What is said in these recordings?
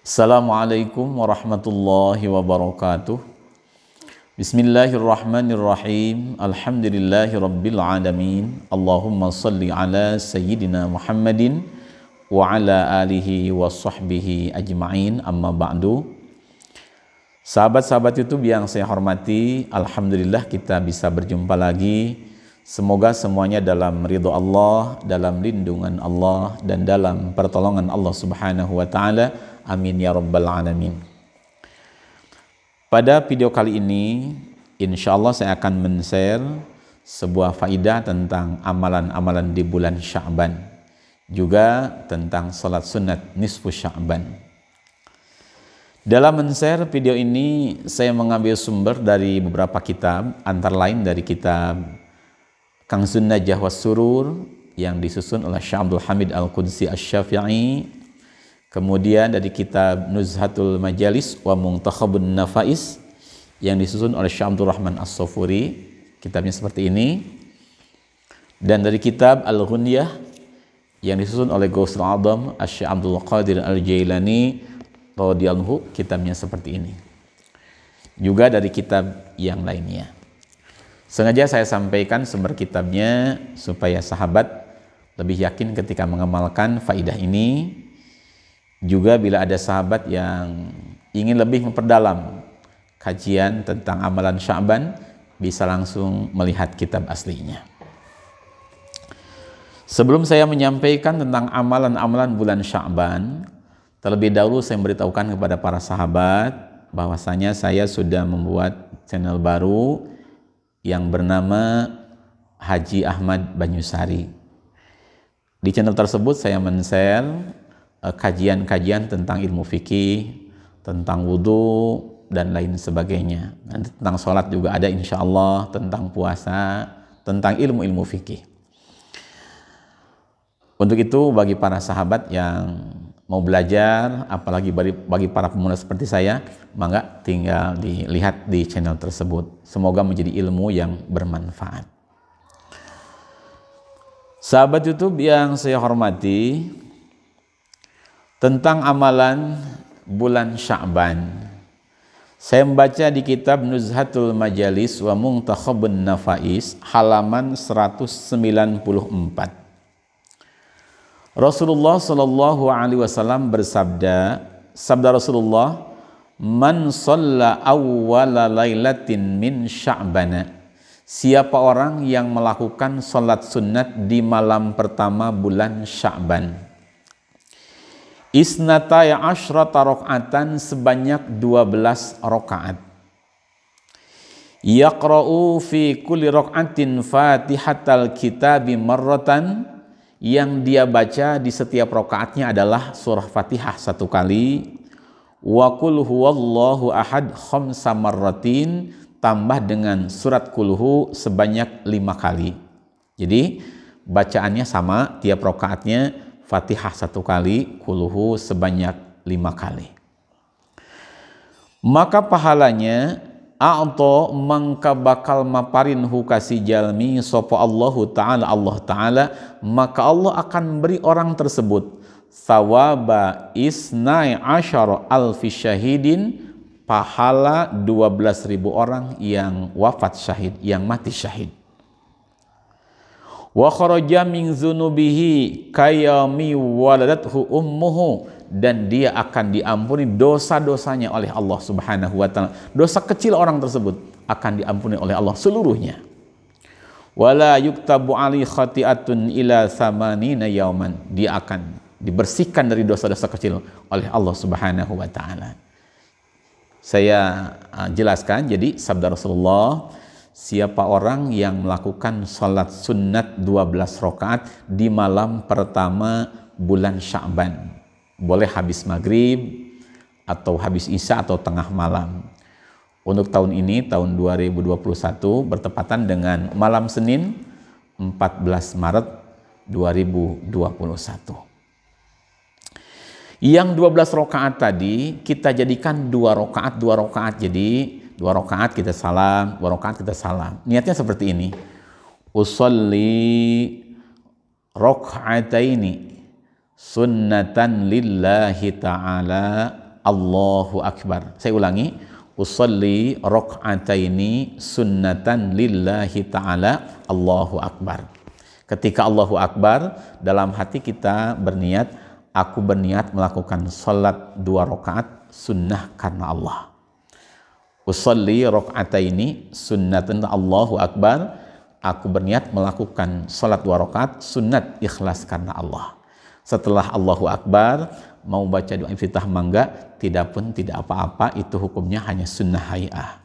Assalamualaikum warahmatullahi wabarakatuh. Bismillahirrahmanirrahim. Alhamdulillahi rabbil alamin. Allahumma salli ala sayyidina Muhammadin wa ala alihi wa sahbihi ajma'in. Amma ba'du. Sahabat-sahabat YouTube yang saya hormati, alhamdulillah kita bisa berjumpa lagi. Semoga semuanya dalam ridho Allah, dalam lindungan Allah, dan dalam pertolongan Allah Subhanahu wa taala. Amin ya rabbal alamin. Pada video kali ini, insya Allah saya akan men-share sebuah faidah tentang amalan-amalan di bulan Sya'ban, juga tentang salat sunat nisfu Sya'ban. Dalam men-share video ini, saya mengambil sumber dari beberapa kitab, antara lain dari kitab Kanzun Najah was Surur yang disusun oleh Syekh Abdul Hamid Al-Qudsi Asy-Syafi'i. Kemudian dari kitab Nuzhatul Majalis wa Muntakhabun Nafais yang disusun oleh Syekh Abdul Rahman As-Sofuri, kitabnya seperti ini. Dan dari kitab Al-Ghunyah yang disusun oleh Ghausul A'dham Asy-Syaikh Abdul Qadir Al-Jailani radhiyallahu, kitabnya seperti ini. Juga dari kitab yang lainnya. Sengaja saya sampaikan sumber kitabnya supaya sahabat lebih yakin ketika mengamalkan faidah ini. Juga bila ada sahabat yang ingin lebih memperdalam kajian tentang amalan Sya'ban, bisa langsung melihat kitab aslinya. Sebelum saya menyampaikan tentang amalan-amalan bulan Sya'ban, terlebih dahulu saya memberitahukan kepada para sahabat bahwasanya saya sudah membuat channel baru yang bernama Haji Ahmad Banyusari. Di channel tersebut saya men-share kajian-kajian tentang ilmu fikih, tentang wudhu, dan lain sebagainya. Nanti tentang sholat juga ada insya Allah, tentang puasa, tentang ilmu-ilmu fikih. Untuk itu bagi para sahabat yang mau belajar, apalagi bagi para pemula seperti saya, mangga tinggal dilihat di channel tersebut. Semoga menjadi ilmu yang bermanfaat. Sahabat YouTube yang saya hormati, tentang amalan bulan Sya'ban, saya membaca di kitab Nuzhatul Majalis wa Muntakhabun Nafais halaman 194. Rasulullah Shallallahu Alaihi Wasallam bersabda, sabda Rasulullah, "Man shalla awwala lailatin min Sya'bana." Siapa orang yang melakukan salat sunat di malam pertama bulan Sya'ban, isnataya asyrata rakaatan, sebanyak 12 rakaat. Yaqra'u fi kulli rakaatin Fatihatal Kitabi marratan, yang dia baca di setiap rakaatnya adalah surah Fatihah 1 kali. Wa qul huwallahu ahad khamsa marratin, tambah dengan surat kulhu sebanyak 5 kali. Jadi bacaannya sama tiap rakaatnya, Fatihah 1 kali, kulhu sebanyak 5 kali. Maka pahalanya a'to mangka bakal maparin hukasi jalmi sopo Allahu ta'ala, Allah ta'ala, maka Allah akan beri orang tersebut sawaba isnai asyara alfi syahidin, pahala 12.000 orang yang wafat syahid, yang mati syahid. Wa kharaja min dzunubihi kayami waladathu ummuhu, dan dia akan diampuni dosa-dosanya oleh Allah Subhanahu wa taala. Dosa kecil orang tersebut akan diampuni oleh Allah seluruhnya. Wala yuktabu ali khati'atun ila tsamanina yauman, dia akan dibersihkan dari dosa-dosa kecil oleh Allah Subhanahu wa taala. Saya jelaskan, jadi sabda Rasulullah, siapa orang yang melakukan salat sunat 12 rakaat di malam pertama bulan Sya'ban, boleh habis maghrib atau habis isya atau tengah malam. Untuk tahun ini, tahun 2021, bertepatan dengan malam Senin 14 Maret 2021. Yang 12 rakaat tadi kita jadikan 2 rakaat, jadi 2 rakaat kita salam, 2 rakaat kita salam. Niatnya seperti ini. Usolli raka'ataini sunnatan lillahi ta'ala Allahu Akbar. Saya ulangi, usolli rok'ataini sunnatan lillahi ta'ala, Allahu Akbar. Ketika Allahu Akbar, dalam hati kita berniat, aku berniat melakukan salat 2 rakaat sunnah karena Allah. Usolli rok'ataini sunnatan, Allahu Akbar, aku berniat melakukan salat 2 rakaat sunat ikhlas karena Allah. Setelah Allahu Akbar, mau baca doa iftitah mangga, tidak pun tidak apa-apa, itu hukumnya hanya sunnah hay'ah.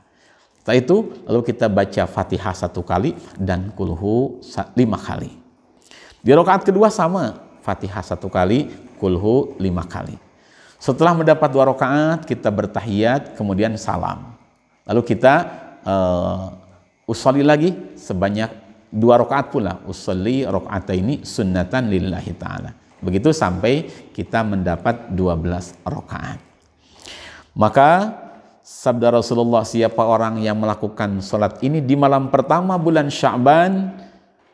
Setelah itu, lalu kita baca Fatihah 1 kali dan kulhu 5 kali. Di rakaat kedua sama, Fatihah 1 kali, kulhu 5 kali. Setelah mendapat 2 rakaat, kita bertahiyat, kemudian salam. Lalu kita usolli lagi sebanyak 2 rakaat pula. Usolli rakaataini sunnatan lillahi ta'ala. Begitu sampai kita mendapat 12 rakaat. Maka sabda Rasulullah, siapa orang yang melakukan sholat ini di malam pertama bulan Sya'ban,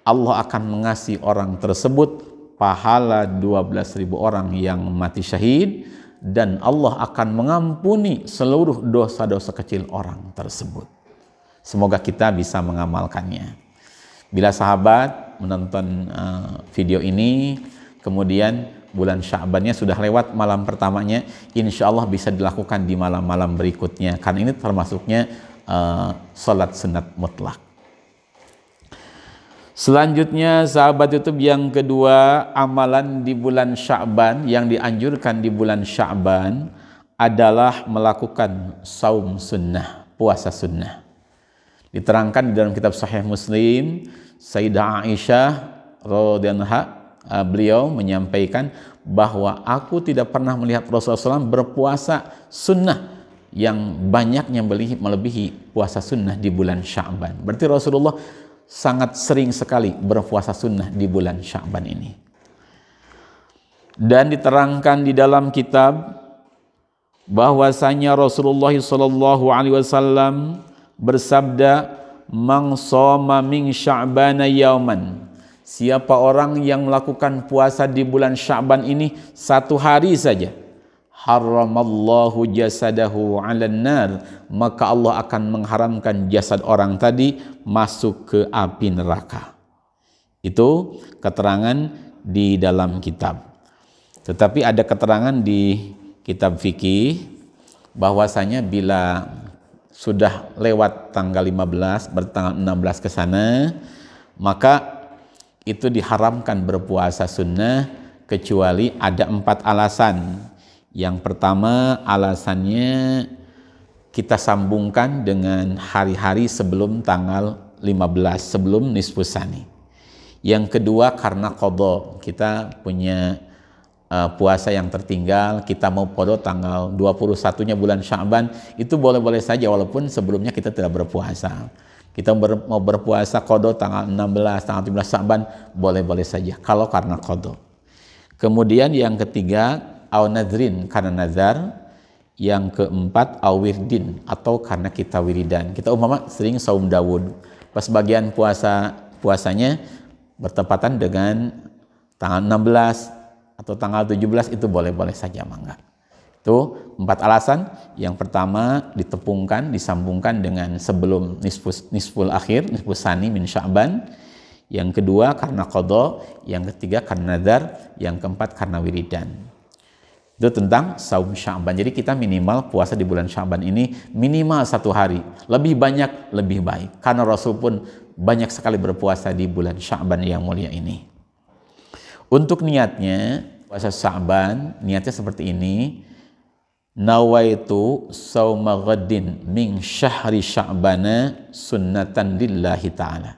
Allah akan mengasih orang tersebut pahala 12.000 orang yang mati syahid, dan Allah akan mengampuni seluruh dosa-dosa kecil orang tersebut. Semoga kita bisa mengamalkannya. Bila sahabat menonton video ini, kemudian bulan Sya'bannya sudah lewat malam pertamanya, insya Allah bisa dilakukan di malam-malam berikutnya, karena ini termasuknya sholat sunat mutlak. Selanjutnya sahabat YouTube, yang kedua, amalan di bulan Sya'ban yang dianjurkan di bulan Sya'ban adalah melakukan saum sunnah, puasa sunnah. Diterangkan di dalam kitab Sahih Muslim, Sayyidah Aisyah radhiyallahu anha, beliau menyampaikan bahwa aku tidak pernah melihat Rasulullah SAW berpuasa sunnah yang banyaknya melebihi puasa sunnah di bulan Sya'ban. Berarti Rasulullah sangat sering sekali berpuasa sunnah di bulan Sya'ban ini. Dan diterangkan di dalam kitab bahwasanya Rasulullah SAW bersabda, "Man shoma min Sya'bana yauman." Siapa orang yang melakukan puasa di bulan Sya'ban ini 1 hari saja, haramallahu jasadahu 'alan nar, maka Allah akan mengharamkan jasad orang tadi masuk ke api neraka. Itu keterangan di dalam kitab. Tetapi ada keterangan di kitab fikih bahwasanya bila sudah lewat tanggal 15 bertanggal 16 ke sana, maka itu diharamkan berpuasa sunnah kecuali ada 4 alasan. Yang pertama, alasannya kita sambungkan dengan hari-hari sebelum tanggal 15, sebelum nisfu tsani. Yang kedua, karena qadha, kita punya puasa yang tertinggal, kita mau qadha tanggal 21-nya bulan Sya'ban, itu boleh-boleh saja walaupun sebelumnya kita tidak berpuasa. Kita mau berpuasa qadha tanggal 16, tanggal 17 Sya'ban, boleh-boleh saja kalau karena qadha. Kemudian yang ketiga, au nadrin, karena nazar. Yang keempat, au wirdin, atau karena kita wiridan. Kita umpama sering saum Daud, pas bagian puasanya bertepatan dengan tanggal 16 atau tanggal 17, itu boleh-boleh saja, mangga. Itu 4 alasan. Yang pertama, ditepungkan, disambungkan dengan sebelum nisful akhir, nisful tsani min Sya'ban. Yang kedua karena qadha, yang ketiga karena nazar, yang keempat karena wiridan. Itu tentang saum Sya'ban. Jadi kita minimal puasa di bulan Sya'ban ini minimal 1 hari. Lebih banyak, lebih baik. Karena Rasul pun banyak sekali berpuasa di bulan Sya'ban yang mulia ini. Untuk niatnya, puasa Sya'ban, niatnya seperti ini. Nawaitu sauma ghadin min syahri Sya'bana sunnatan lillahi ta'ala.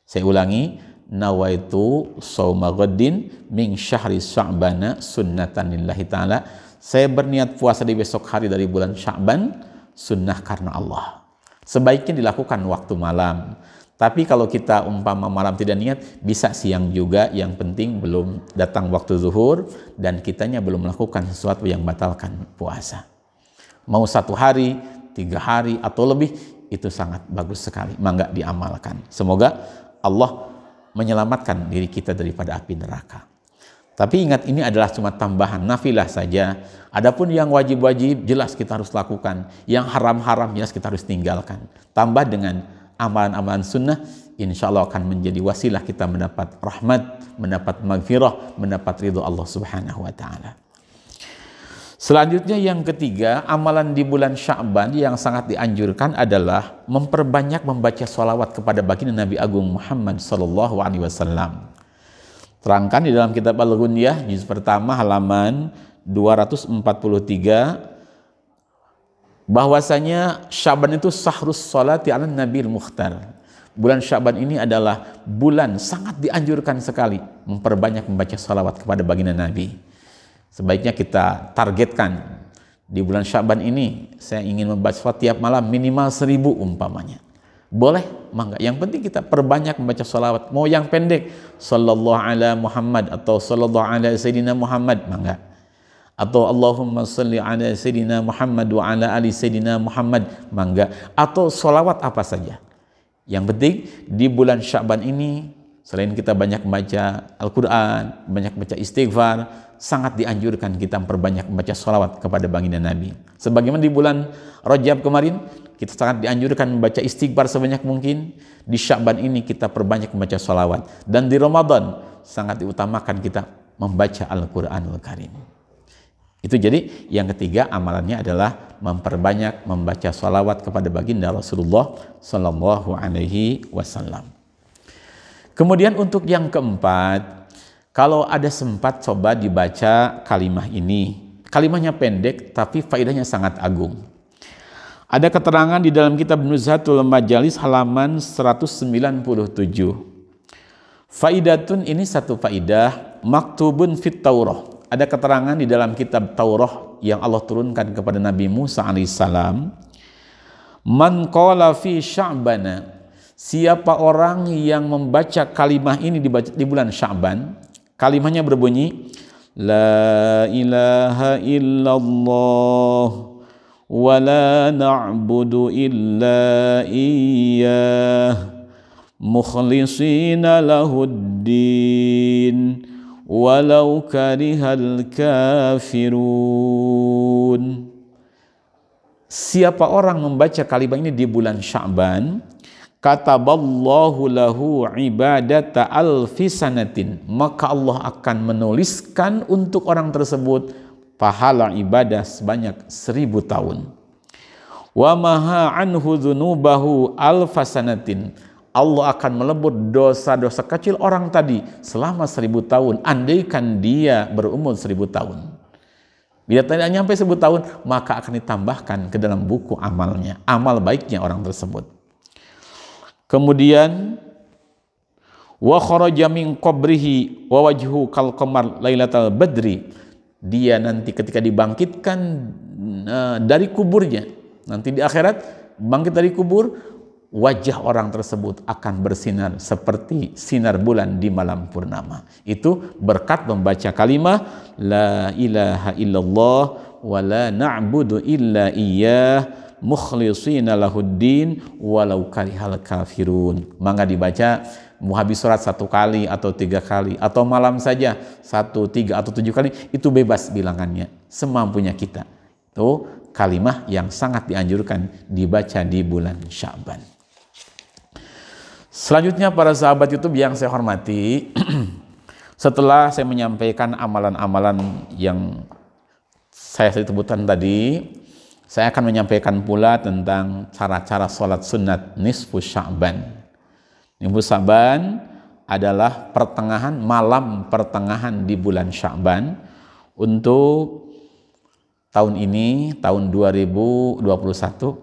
Saya ulangi, nawaitu sauma ghadin min syahri Sya'bana sunnatan lillahi ta'ala. Saya berniat puasa di besok hari dari bulan Sya'ban, sunnah karena Allah. Sebaiknya dilakukan waktu malam. Tapi kalau kita umpama malam tidak niat, bisa siang juga, yang penting belum datang waktu zuhur dan kitanya belum melakukan sesuatu yang batalkan puasa. Mau 1 hari, 3 hari atau lebih, itu sangat bagus sekali, mangga diamalkan. Semoga Allah menyelamatkan diri kita daripada api neraka. Tapi ingat, ini adalah cuma tambahan, nafilah saja. Adapun yang wajib-wajib jelas kita harus lakukan, yang haram-haram jelas kita harus tinggalkan. Tambah dengan amalan-amalan sunnah, insya Allah akan menjadi wasilah kita mendapat rahmat, mendapat maghfirah, mendapat ridho Allah Subhanahu wa Ta'ala. Selanjutnya yang ketiga, amalan di bulan Sya'ban yang sangat dianjurkan adalah memperbanyak membaca sholawat kepada baginda Nabi Agung Muhammad sallallahu alaihi wasallam. Terangkan di dalam kitab Al-Ghunyah juz pertama halaman 243 bahwasanya Sya'ban itu sahrus sholati ala Nabil Mukhtar. Bulan Sya'ban ini adalah bulan sangat dianjurkan sekali memperbanyak membaca sholawat kepada baginda Nabi. Sebaiknya kita targetkan di bulan Sya'ban ini, saya ingin membaca sholawat tiap malam minimal 1000 umpamanya. Boleh, mangga. Yang penting kita perbanyak membaca sholawat. Mau yang pendek, sallallahu ala Muhammad atau sallallahu ala Sayyidina Muhammad, mangga. Atau Allahumma salli ala Sayyidina Muhammad wa ala ali Sayyidina Muhammad, mangga. Atau sholawat apa saja. Yang penting di bulan Sya'ban ini, selain kita banyak membaca Al-Quran, banyak membaca istighfar, sangat dianjurkan kita memperbanyak membaca sholawat kepada baginda Nabi. Sebagaimana di bulan Rajab kemarin, kita sangat dianjurkan membaca istighfar sebanyak mungkin. Di Sya'ban ini kita perbanyak membaca sholawat. Dan di Ramadan, sangat diutamakan kita membaca Al-Quranul Karim. Itu jadi yang ketiga amalannya adalah memperbanyak membaca sholawat kepada baginda Rasulullah Sallallahu Alaihi Wasallam. Kemudian untuk yang keempat, kalau ada sempat coba dibaca kalimah ini. Kalimahnya pendek tapi faedahnya sangat agung. Ada keterangan di dalam kitab Nuzhatul Majalis halaman 197. Faidatun, ini satu faidah, maktubun fit Taurah. Ada keterangan di dalam kitab Taurah yang Allah turunkan kepada Nabi Musa alaihissalam. Man qala fi Sya'bana, siapa orang yang membaca kalimah ini di bulan Sya'ban, kalimahnya berbunyi La ilaha illallah wa la na'budu illa iyyah mukhlisina lahuddin walau karihal kafirun. Siapa orang membaca kalimah ini di bulan Sya'ban, kataballahu lahu ibadata alfi sanatin, maka Allah akan menuliskan untuk orang tersebut pahala ibadah sebanyak 1000 tahun. Wa maha anhu dzunubahu alfa sanatin, Allah akan melebur dosa-dosa kecil orang tadi selama 1000 tahun, andaikan dia berumur 1000 tahun. Bila tidak nyampe 1000 tahun, maka akan ditambahkan ke dalam buku amalnya, amal baiknya orang tersebut. Kemudian wa kharaja min qabrihi wa wajhu kal qamar lailatal badri, dia nanti ketika dibangkitkan dari kuburnya, nanti di akhirat bangkit dari kubur, wajah orang tersebut akan bersinar seperti sinar bulan di malam purnama. Itu berkat membaca kalimah la ilaha illallah wa la na'budu illa iyyah mukhlisina lahuddin walau karihal kafirun. Maka dibaca mau habis surat 1 kali atau 3 kali atau malam saja 1, 3 atau 7 kali, itu bebas bilangannya semampunya kita. Itu kalimah yang sangat dianjurkan dibaca di bulan Sya'ban. Selanjutnya para sahabat YouTube yang saya hormati, setelah saya menyampaikan amalan-amalan yang saya sebutkan tadi, saya akan menyampaikan pula tentang cara-cara sholat sunat nisfu Sya'ban. Nisfu Sya'ban adalah pertengahan, malam pertengahan di bulan Sya'ban. Untuk tahun ini, tahun 2021,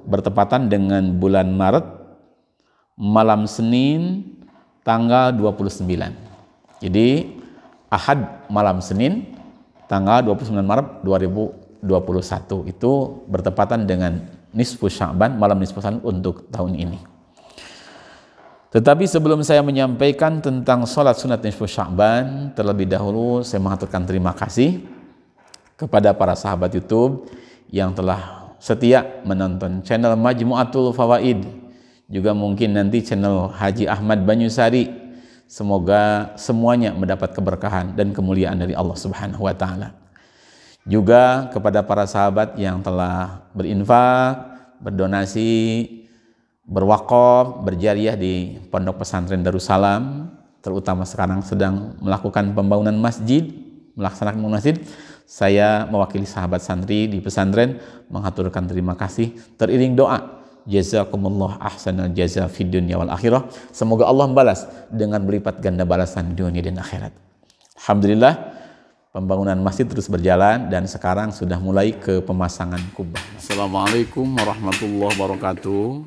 bertepatan dengan bulan Maret, malam Senin, tanggal 29. Jadi, Ahad malam Senin, tanggal 29 Maret 2021 itu bertepatan dengan nisfu Sya'ban, malam nisfu Sya'ban untuk tahun ini. Tetapi sebelum saya menyampaikan tentang sholat sunat nisfu Sya'ban, terlebih dahulu saya mengaturkan terima kasih kepada para sahabat YouTube yang telah setia menonton channel Majmu'atul Fawaid, juga mungkin nanti channel Haji Ahmad Banyusari, Semoga semuanya mendapat keberkahan dan kemuliaan dari Allah Subhanahu wa taala. Juga kepada para sahabat yang telah berinfak, berdonasi, berwakaf, berjariah di Pondok Pesantren Darussalam, terutama sekarang sedang melakukan pembangunan masjid, melaksanakan masjid. Saya mewakili sahabat santri di pesantren mengaturkan terima kasih teriring doa. Jazakumullah ahsanal jaza fid dunya wal akhirah. Semoga Allah membalas dengan berlipat ganda balasan dunia dan akhirat. Alhamdulillah, pembangunan masjid terus berjalan dan sekarang sudah mulai ke pemasangan kubah. Assalamualaikum warahmatullahi wabarakatuh.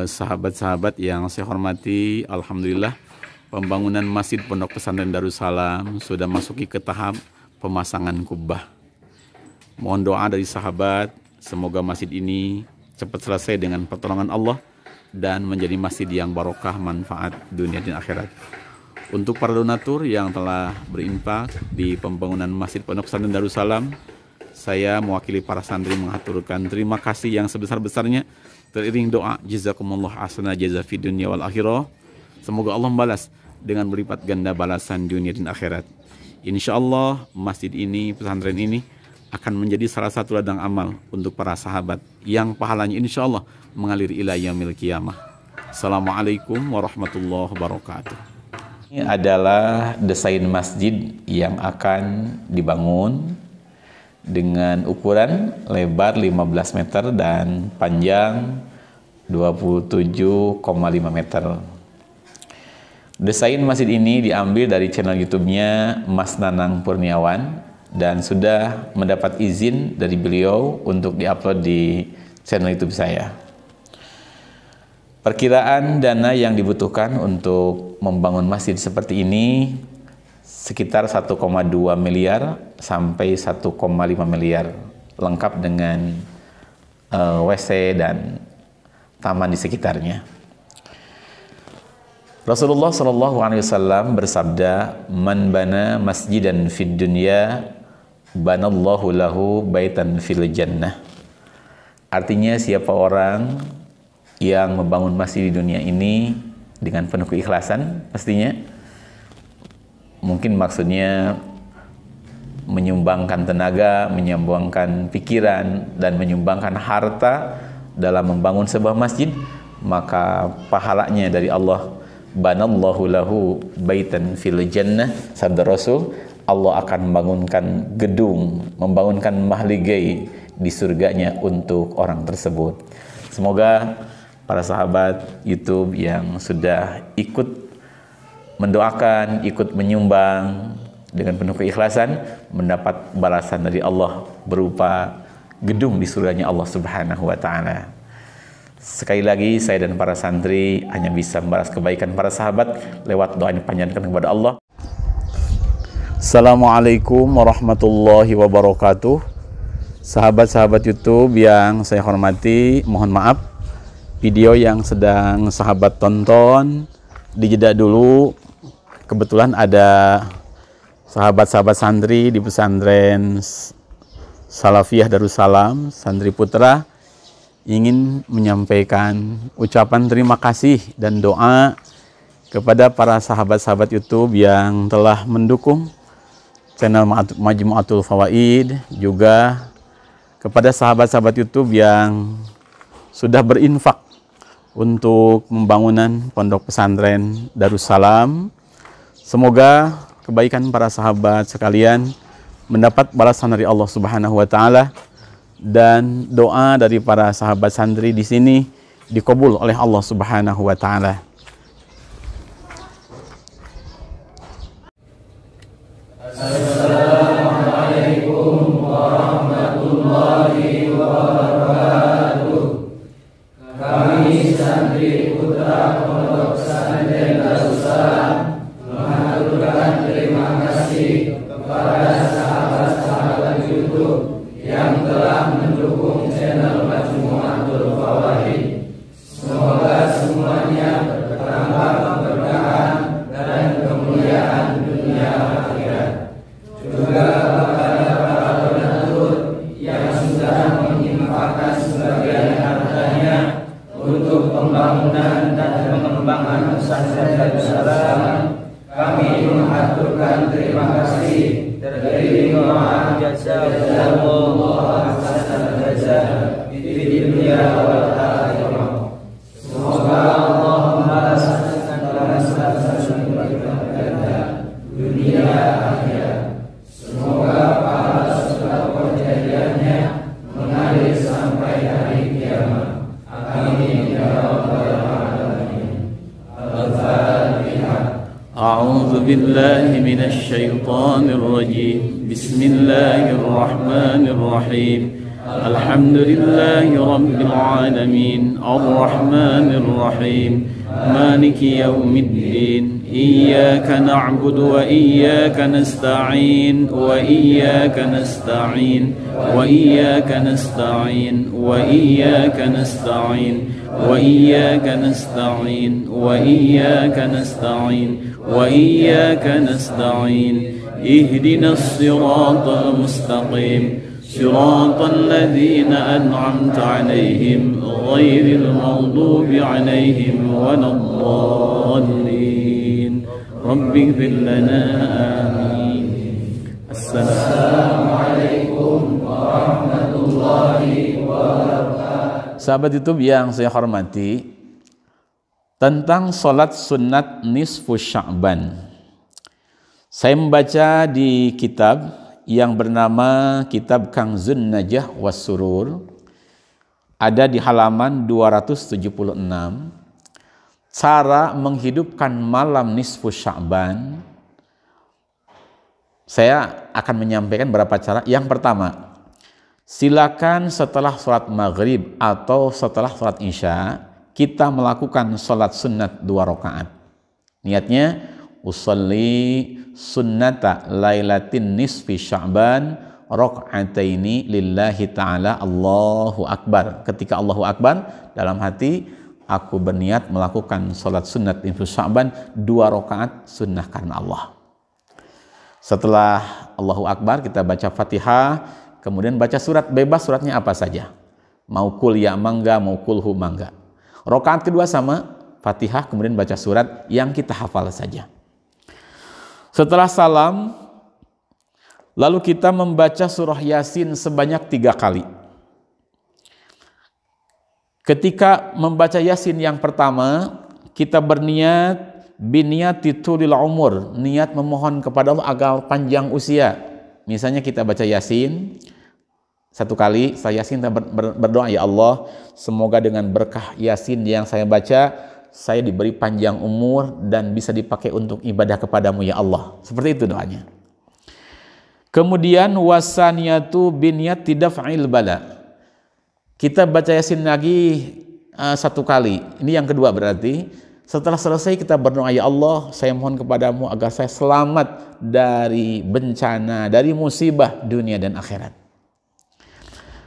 Sahabat-sahabat yang saya hormati, alhamdulillah pembangunan Masjid Pondok Pesantren Darussalam sudah masuki ke tahap pemasangan kubah. Mohon doa dari sahabat, semoga masjid ini cepat selesai dengan pertolongan Allah dan menjadi masjid yang barokah, manfaat dunia dan akhirat. Untuk para donatur yang telah berinfak di pembangunan Masjid Pondok Pesantren Darussalam, saya mewakili para santri mengaturkan terima kasih yang sebesar-besarnya teriring doa jazakumullah ahsanal jaza fid dunya wal akhirah. Semoga Allah membalas dengan berlipat ganda balasan dunia dan akhirat. Insyaallah masjid ini, pesantren ini akan menjadi salah satu ladang amal untuk para sahabat yang pahalanya insya Allah mengalir ila yaumil qiyamah. Assalamualaikum warahmatullahi wabarakatuh. Ini adalah desain masjid yang akan dibangun dengan ukuran lebar 15 meter dan panjang 27,5 meter. Desain masjid ini diambil dari channel YouTube-nya Mas Nanang Kurniawan dan sudah mendapat izin dari beliau untuk diupload di channel YouTube saya. Perkiraan dana yang dibutuhkan untuk membangun masjid seperti ini sekitar 1,2 miliar sampai 1,5 miliar, lengkap dengan WC dan taman di sekitarnya. Rasulullah SAW bersabda, "Man bana masjidan fid dunya, banallahu lahu baitan fil jannah." Artinya siapa orang yang membangun masjid di dunia ini dengan penuh keikhlasan, pastinya mungkin maksudnya menyumbangkan tenaga, menyumbangkan pikiran dan menyumbangkan harta dalam membangun sebuah masjid, maka pahalanya dari Allah, banallahu lahu baitan fil jannah. Sabda Rasul, Allah akan membangunkan gedung, membangunkan mahligai di surganya untuk orang tersebut. Semoga para sahabat YouTube yang sudah ikut mendoakan, ikut menyumbang dengan penuh keikhlasan mendapat balasan dari Allah berupa gedung di surganya Allah Subhanahu wa taala. Sekali lagi saya dan para santri hanya bisa membalas kebaikan para sahabat lewat doa yang dipanjatkan kepada Allah. Assalamualaikum warahmatullahi wabarakatuh. Sahabat-sahabat YouTube yang saya hormati, mohon maaf video yang sedang sahabat tonton dijeda dulu. Kebetulan ada sahabat-sahabat santri di pesantren Salafiyah Darussalam, Santri Putra, ingin menyampaikan ucapan terima kasih dan doa kepada para sahabat-sahabat YouTube yang telah mendukung channel Majmu'atul Fawaid, juga kepada sahabat-sahabat YouTube yang sudah berinfak untuk pembangunan Pondok Pesantren Darussalam. Semoga kebaikan para sahabat sekalian mendapat balasan dari Allah Subhanahu wa taala dan doa dari para sahabat santri di sini dikabul oleh Allah Subhanahu wa taala. Assalamualaikum warahmatullahi wabarakatuh. Kami santri putra Pondok Pesantren Darussalam mengaturkan terima kasih kepada sahabat-sahabat YouTube yang telah mendukung channel Majmu'atul Fawaid. Semoga semuanya bertambah keberkahan dan kemuliaan dunia akhirat. Juga kepada para donatur yang sudah menginfakkan sebagian hartanya untuk pembangunan dan pengembangan pesantren Darussalam terima kasih terima jazakumullah hasanal jazaa di dunia wal akhirah. Semoga Allah membalaskan dunia akhirat. Semoga pahala sedekah jariahnya mengalir sampai hari kiamat. Amin ya rabbal alamin. Al-Fatihah. أعوذ بالله من الشيطان الرجيم بسم الله الرحمن الرحيم الحمد لله رب العالمين الرحمن الرحيم مالك يوم الدين إياك نعبد وإياك نستعين وإياك نستعين وإياك نستعين وإياك نستعين وإياك نستعين وإياك نستعين وإياك نستعين اهدنا الصراط المستقيم صراط الذين أنعمت عليهم غير المغضوب عليهم ولا الضالين رب اغفر لنا آمين. السلام عليكم ورحمة الله وبركاته. Sahabat YouTube yang saya hormati, tentang sholat sunat nisfu Sya'ban, saya membaca di kitab yang bernama Kitab Kanzun Najah was Surur, ada di halaman 276, cara menghidupkan malam nisfu Sya'ban. Saya akan menyampaikan beberapa cara. Yang pertama, silakan setelah sholat maghrib atau setelah sholat isya kita melakukan sholat sunat 2 rakaat. Niatnya, usolli sunnata lailatin nisfi Sya'ban raka'ataini lillahi ta'ala Allahu Akbar. Ketika Allahu Akbar, dalam hati aku berniat melakukan sholat sunat nisfi Sya'ban 2 rakaat sunnah karena Allah. Setelah Allahu Akbar, kita baca Fatihah, kemudian baca surat bebas, suratnya apa saja. Mau kul ya mangga, mau kulhu mangga. Rakaat kedua sama, Fatihah, kemudian baca surat yang kita hafal saja. Setelah salam, lalu kita membaca surah Yasin sebanyak 3 kali. Ketika membaca Yasin yang pertama, kita berniat biniyati tulil umur, niat memohon kepada Allah agar panjang usia. Misalnya kita baca Yasin 1 kali, saya Yasin kita berdoa, ya Allah, semoga dengan berkah Yasin yang saya baca, saya diberi panjang umur dan bisa dipakai untuk ibadah kepadamu ya Allah. Seperti itu doanya. Kemudian wasaniyatu biniyati daf'il bala. Kita baca Yasin lagi 1 kali. Ini yang kedua berarti. Setelah selesai kita berdoa, ya Allah, saya mohon kepadamu agar saya selamat dari bencana, dari musibah dunia dan akhirat.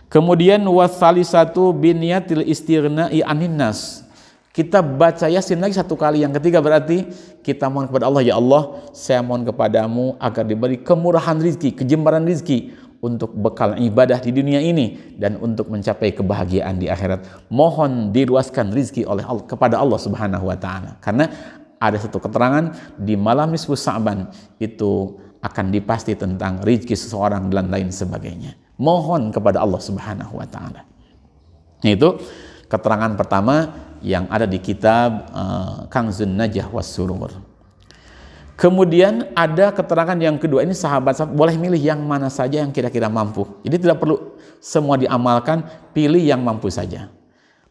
Kemudian wasalisatu biniyatil istighna'i anin nas. Kita baca Yasin lagi 1 kali. Yang ketiga berarti kita mohon kepada Allah, ya Allah, saya mohon kepadamu agar diberi kemurahan rizki, kejembaran rizki untuk bekal ibadah di dunia ini dan untuk mencapai kebahagiaan di akhirat. Mohon diluaskan rizki oleh Allah, kepada Allah Subhanahu wa taala. Karena ada satu keterangan di malam nisfu Sya'ban itu akan dipasti tentang rizki seseorang dan lain sebagainya. Mohon kepada Allah Subhanahu wa taala. Itu keterangan pertama yang ada di kitab Kanzun Najah was Surur. Kemudian ada keterangan yang kedua, ini sahabat-sahabat boleh milih yang mana saja yang kira-kira mampu. Jadi tidak perlu semua diamalkan, pilih yang mampu saja.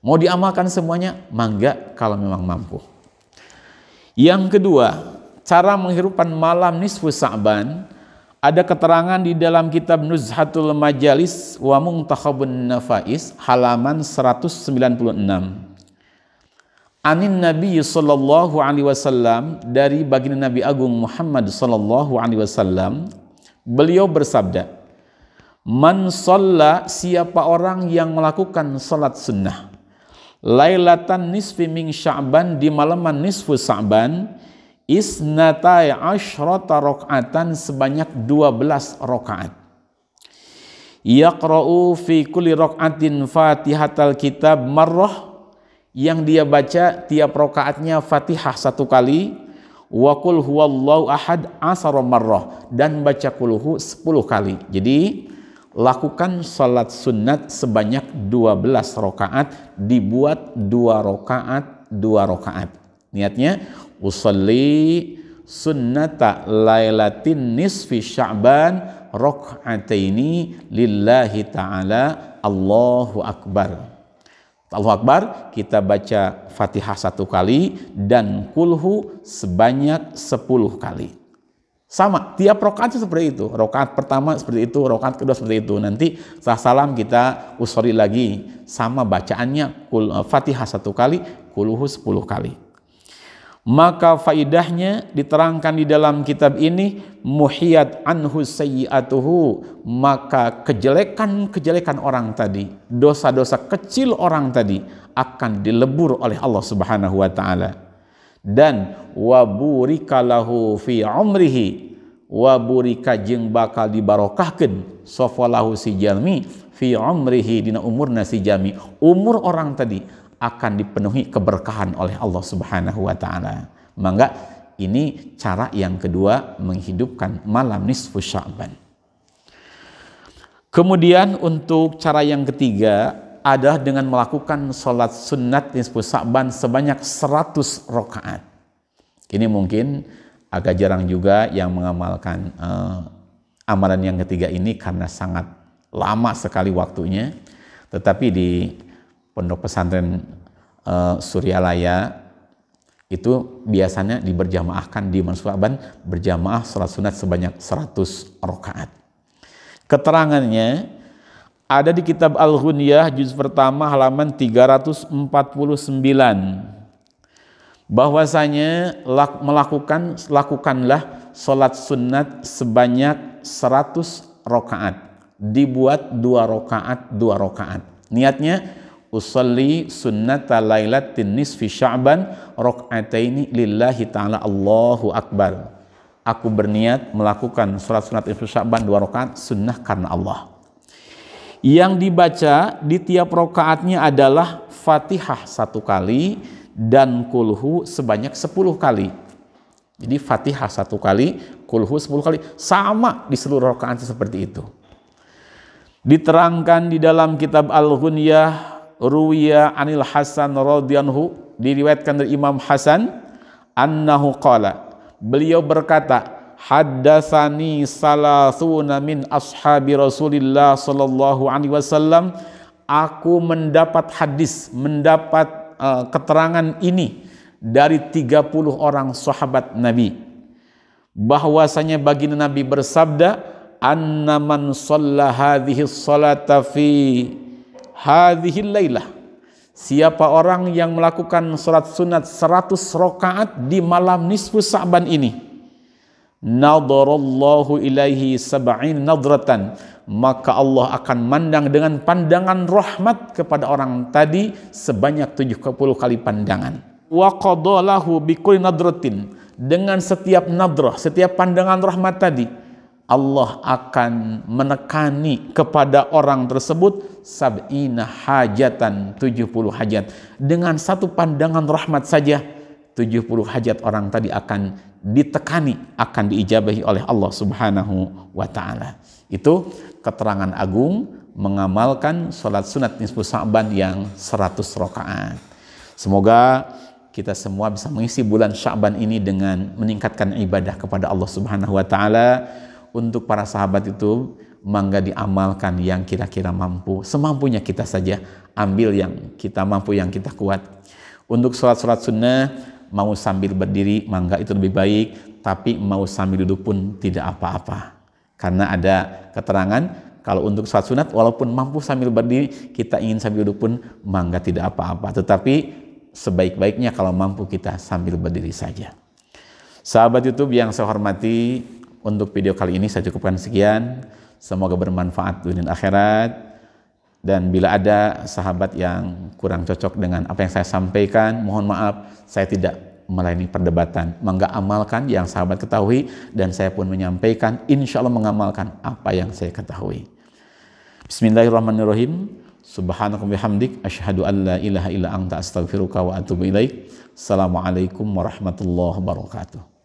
Mau diamalkan semuanya, mangga kalau memang mampu. Yang kedua, cara menghidupkan malam nisfu Sya'ban, ada keterangan di dalam kitab Nuzhatul Majalis wa Muntakhabun Nafais halaman 196. Anin Nabi sallallahu alaihi wasallam, dari baginda Nabi Agung Muhammad sallallahu alaihi wasallam, beliau bersabda, man shalla, siapa orang yang melakukan salat sunnah lailatan nisfi min Sya'ban, di malaman nisfu Sya'ban, isnatai asyrata rakaatan, sebanyak 12 rakaat. Yaqra'u fi kulli rakaatin Fatihatal kitab marrah, yang dia baca tiap rakaatnya Fatihah 1 kali, wa qul huwallahu ahad 10 marrah, dan baca qulhu 10 kali. Jadi lakukan salat sunat sebanyak 12 rakaat, dibuat 2 rakaat 2 rakaat. Niatnya usolli sunnata lailatin nisfi sya'ban rak'ataini lillahi ta'ala, Allahu akbar. Allahu akbar, kita baca Fatihah 1 kali dan kulhu sebanyak 10 kali. Sama, tiap rakaat seperti itu. Rakaat pertama seperti itu, rakaat kedua seperti itu. Nanti setelah salam kita usolli lagi. Sama bacaannya, Fatihah 1 kali, kulhu 10 kali. Maka faidahnya diterangkan di dalam kitab ini, muhiyat anhu sayyi'atuhu, maka kejelekan-kejelekan orang tadi, dosa-dosa kecil orang tadi akan dilebur oleh Allah Subhanahu wa taala. Dan waburika lahu fi umrihi, waburika jeung bakal dibarokahkeun sofalahu si jalmi fi umrihi dina umurna si jalmi, umur orang tadi akan dipenuhi keberkahan oleh Allah Subhanahu wa taala. Mangga ini cara yang kedua menghidupkan malam nisfu Sya'ban. Kemudian untuk cara yang ketiga adalah dengan melakukan sholat sunat nisfu Sya'ban sebanyak 100 rakaat. Ini mungkin agak jarang juga yang mengamalkan amalan yang ketiga ini karena sangat lama sekali waktunya. Tetapi di Pondok Pesantren Suryalaya itu biasanya diberjamaahkan di malam Sya'ban, berjamaah sholat sunat sebanyak 100 rakaat. Keterangannya ada di kitab Al-Ghunyah juz pertama halaman 349, bahwasanya lakukanlah sholat sunat sebanyak 100 rakaat, dibuat 2 rakaat 2 rakaat. Niatnya usolli sunnata lailatin nisfi Sya'ban rak'ataini lillahi ta'ala, Allahu akbar. Aku berniat melakukan sholat sunat nisfu Sya'ban 2 rakaat sunnah karena Allah. Yang dibaca di tiap rakaatnya adalah Fatihah 1 kali dan kulhu sebanyak 10 kali. Jadi Fatihah 1 kali, kulhu 10 kali, sama di seluruh rakaat seperti itu. Diterangkan di dalam kitab Al-Ghunyah, ruwiya anil Hasan radhiyallahu, diriwayatkan dari Imam Hasan, annahu qala, beliau berkata, haddatsani salasuna min ashabi Rasulillah sallallahu alaihi wasallam, aku mendapat hadis, mendapat keterangan ini dari 30 orang sahabat Nabi, bahwasanya baginda Nabi bersabda, anna man shalla hadhihi sholata fi hadhihi lailah, siapa orang yang melakukan salat sunat 100 rakaat di malam nisfu Sya'ban ini, nadarallahu ilaihi sab'in nadratan, maka Allah akan mandang dengan pandangan rahmat kepada orang tadi sebanyak 70 kali pandangan. Wa qadalahu bikulli nadratin, dengan setiap nadrah, setiap pandangan rahmat tadi, Allah akan menekani kepada orang tersebut sab'ina hajatan, 70 hajat. Dengan satu pandangan rahmat saja 70 hajat orang tadi akan ditekani, akan diijabahi oleh Allah Subhanahu wa ta'ala. Itu keterangan agung mengamalkan sholat sunat nisfu Sya'ban yang 100 rakaat. Semoga kita semua bisa mengisi bulan Sya'ban ini dengan meningkatkan ibadah kepada Allah Subhanahu wa ta'ala. Untuk para sahabat itu, mangga diamalkan yang kira-kira mampu, semampunya kita saja, ambil yang kita mampu, yang kita kuat. Untuk sholat-sholat sunnah, mau sambil berdiri, mangga itu lebih baik, tapi mau sambil duduk pun tidak apa-apa. Karena ada keterangan, kalau untuk sholat sunat, walaupun mampu sambil berdiri, kita ingin sambil duduk pun, mangga tidak apa-apa. Tetapi sebaik-baiknya kalau mampu kita sambil berdiri saja. Sahabat YouTube yang saya hormati, untuk video kali ini saya cukupkan sekian. Semoga bermanfaat dunia dan akhirat. Dan bila ada sahabat yang kurang cocok dengan apa yang saya sampaikan, mohon maaf, saya tidak melayani perdebatan. Mangga amalkan yang sahabat ketahui, dan saya pun menyampaikan, insya Allah mengamalkan apa yang saya ketahui. Bismillahirrahmanirrahim. Subhanakum bihamdik, asyhadu an la ilaha illa anta astaghfiruka wa atubu ilaik. Assalamualaikum warahmatullahi wabarakatuh.